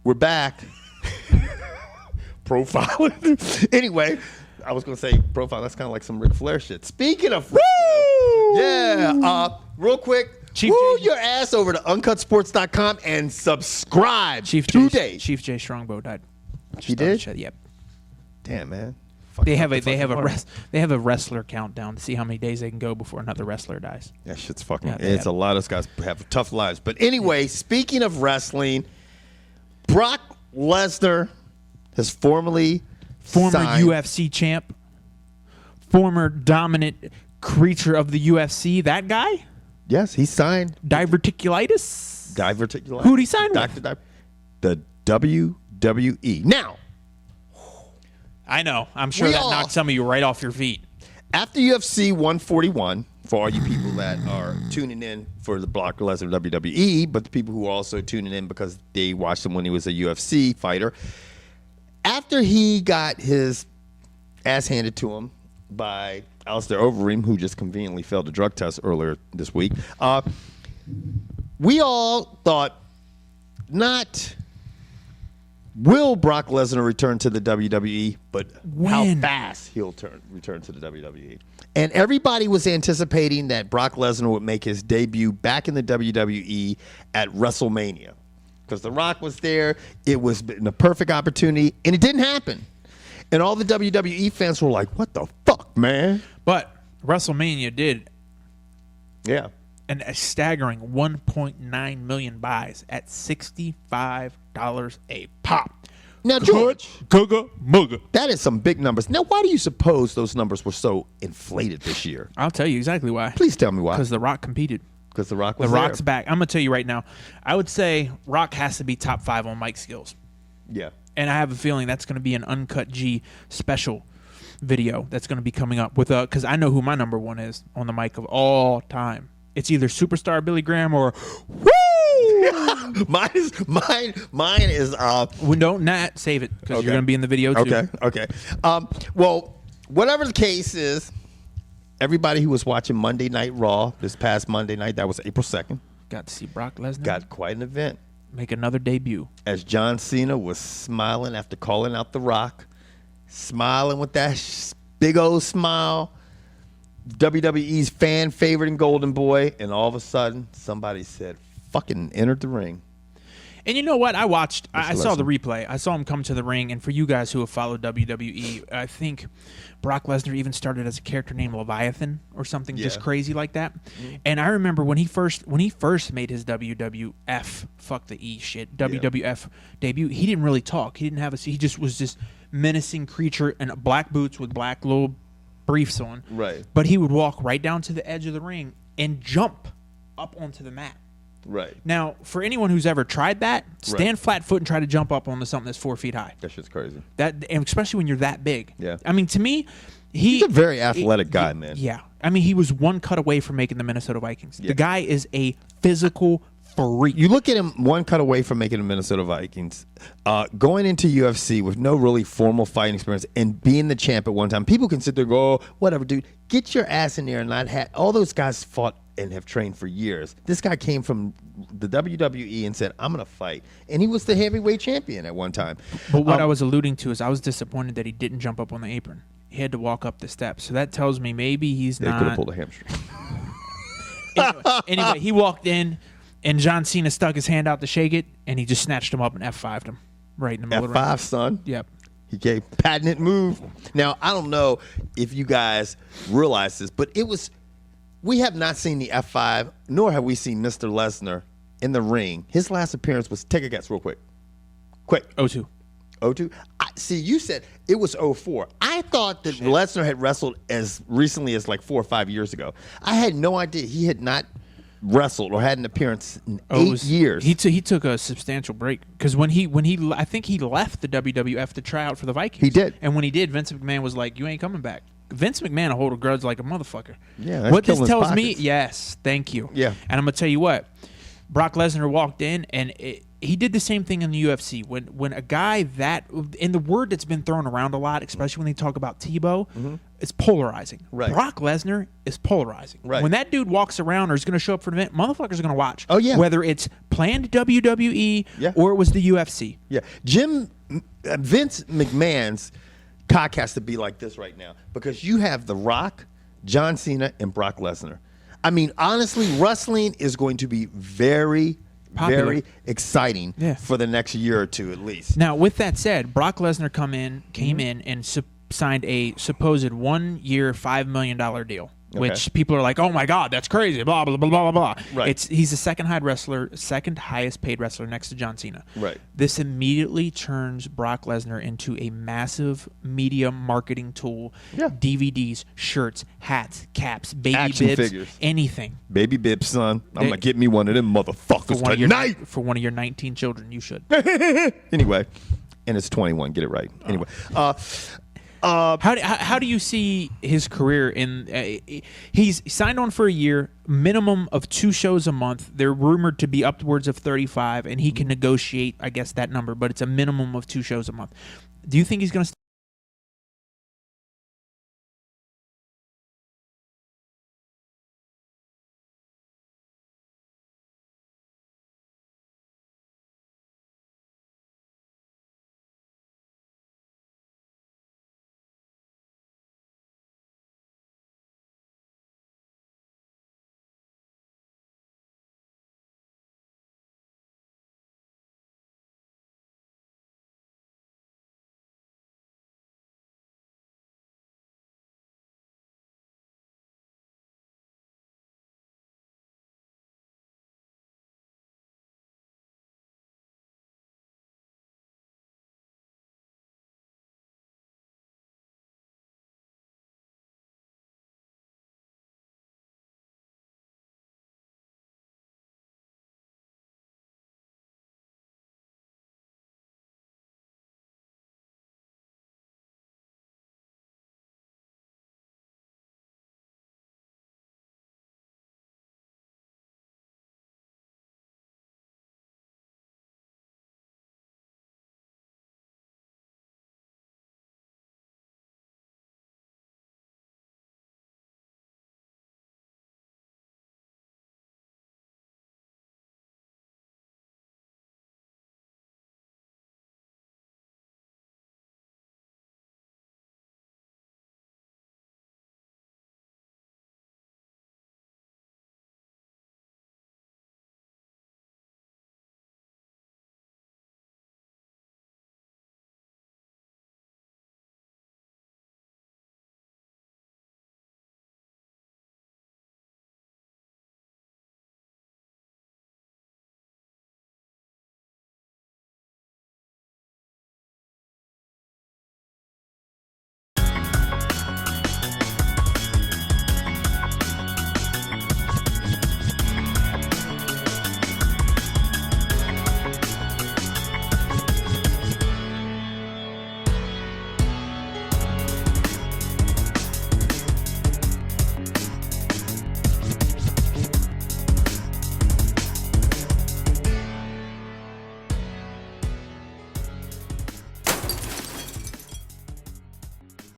We're back. Profiling. Anyway, I was going to say profile. That's kind of like some Ric Flair shit. Speaking of Ric Flair, real quick, woo your ass over to uncutsports.com and subscribe today. Chief J Strongbow died. He did? Yep. Damn, man. They have a wrestler countdown to see how many days they can go before another wrestler dies. That shit's fucking. It's a lot of those guys have tough lives. But anyway, speaking of wrestling, Brock Lesnar has former UFC champ, former dominant creature of the UFC. That guy. Yes, he signed. Diverticulitis. Diverticulitis. Who'd he sign with? The WWE. Now. I know. I'm sure that knocked some of you right off your feet. After UFC 141, for all you people that are tuning in for the Brock Lesnar WWE, but the people who are also tuning in because they watched him when he was a UFC fighter, after he got his ass handed to him by Alistair Overeem, who just conveniently failed a drug test earlier this week, we all thought not... Will Brock Lesnar return to the WWE, but how fast he'll return to the WWE? And everybody was anticipating that Brock Lesnar would make his debut back in the WWE at WrestleMania. Because The Rock was there. It was a perfect opportunity, and it didn't happen. And all the WWE fans were like, what the fuck, man? But WrestleMania did. Yeah. And a staggering 1.9 million buys at $65 a pop. Now, George, Mugga. That is some big numbers. Now, why do you suppose those numbers were so inflated this year? I'll tell you exactly why. Please tell me why. Because The Rock competed. Because The Rock was The Rock's back. I'm going to tell you right now. I would say Rock has to be top 5 on mic skills. Yeah. And I have a feeling that's going to be an Uncut G special video that's going to be coming up with because I know who my number one is on the mic of all time. It's either Superstar Billy Graham or woo. mine is we don't not save it because you're going to be in the video too. Okay. Well, whatever the case is, everybody who was watching Monday Night Raw this past Monday night, that was April 2nd, got to see Brock Lesnar. Got quite an event. Make another debut. As John Cena was smiling after calling out The Rock, smiling with that big old smile. WWE's fan favorite and golden boy, and all of a sudden somebody said fucking entered the ring. And you know what? I saw the replay. I saw him come to the ring, and for you guys who have followed WWE, I think Brock Lesnar even started as a character named Leviathan or something just crazy like that. Mm-hmm. And I remember when he first made his WWF WWF debut, he didn't really talk. He didn't have he just was this menacing creature in black boots with black little briefs on. Right. But he would walk right down to the edge of the ring and jump up onto the mat. Right. Now, for anyone who's ever tried that, stand flat foot and try to jump up onto something that's 4 feet high. That shit's crazy. And especially when you're that big. Yeah. I mean, to me, he's a very athletic guy, man. Yeah. I mean, he was one cut away from making the Minnesota Vikings. Yeah. The guy is a physical freak. You look at him one cut away from making the Minnesota Vikings, going into UFC with no really formal fighting experience and being the champ at one time. People can sit there and go, oh, whatever, dude. Get your ass in there and not have... All those guys fought and have trained for years. This guy came from the WWE and said, I'm going to fight. And he was the heavyweight champion at one time. But what I was alluding to is I was disappointed that he didn't jump up on the apron. He had to walk up the steps. So that tells me maybe he's not... They could have pulled a hamstring. Anyway, he walked in, and John Cena stuck his hand out to shake it, and he just snatched him up and F5'd him right in the middle of the ring. F5, son? Yep. He gave patented move. Now, I don't know if you guys realize this, but it was... We have not seen the F5, nor have we seen Mr. Lesnar in the ring. His last appearance was, take a guess real quick. Quick. 02. 02? See, you said it was 04. I thought that Lesnar had wrestled as recently as like 4 or 5 years ago. I had no idea he had not wrestled or had an appearance in 8 years. He took a substantial break because when he I think he left the WWF to try out for the Vikings. He did. And when he did, Vince McMahon was like, you ain't coming back. Vince McMahon will hold a grudge like a motherfucker. Yeah, what this tells me, yes, thank you. Yeah. And I'm going to tell you what, Brock Lesnar walked in, and he did the same thing in the UFC. When a guy that, and the word that's been thrown around a lot, especially when they talk about Tebow, it's polarizing. Right. Brock Lesnar is polarizing. Right. When that dude walks around or is going to show up for an event, motherfuckers are going to watch. Oh, yeah. Whether it's planned WWE or it was the UFC. Yeah. Vince McMahon's cock has to be like this right now because you have The Rock, John Cena, and Brock Lesnar. I mean, honestly, wrestling is going to be very popular. Very exciting for the next year or two at least. Now, with that said, Brock Lesnar came in and signed a supposed 1-year, $5 million deal, which people are like, "Oh my God, that's crazy!" Blah blah blah blah blah. Right. He's the second highest paid wrestler next to John Cena. Right. This immediately turns Brock Lesnar into a massive media marketing tool. Yeah. DVDs, shirts, hats, caps, baby Action bibs, figures. anything. Baby bibs, son. I'm gonna get me one of them motherfuckers tonight. For one of your 19 children, you should. Anyway, and it's 21. Get it right. Anyway. How do you see his career in? He's signed on for a year, minimum of 2 shows a month. They're rumored to be upwards of 35, and he can negotiate, I guess, that number, but it's a minimum of 2 shows a month. Do you think he's going to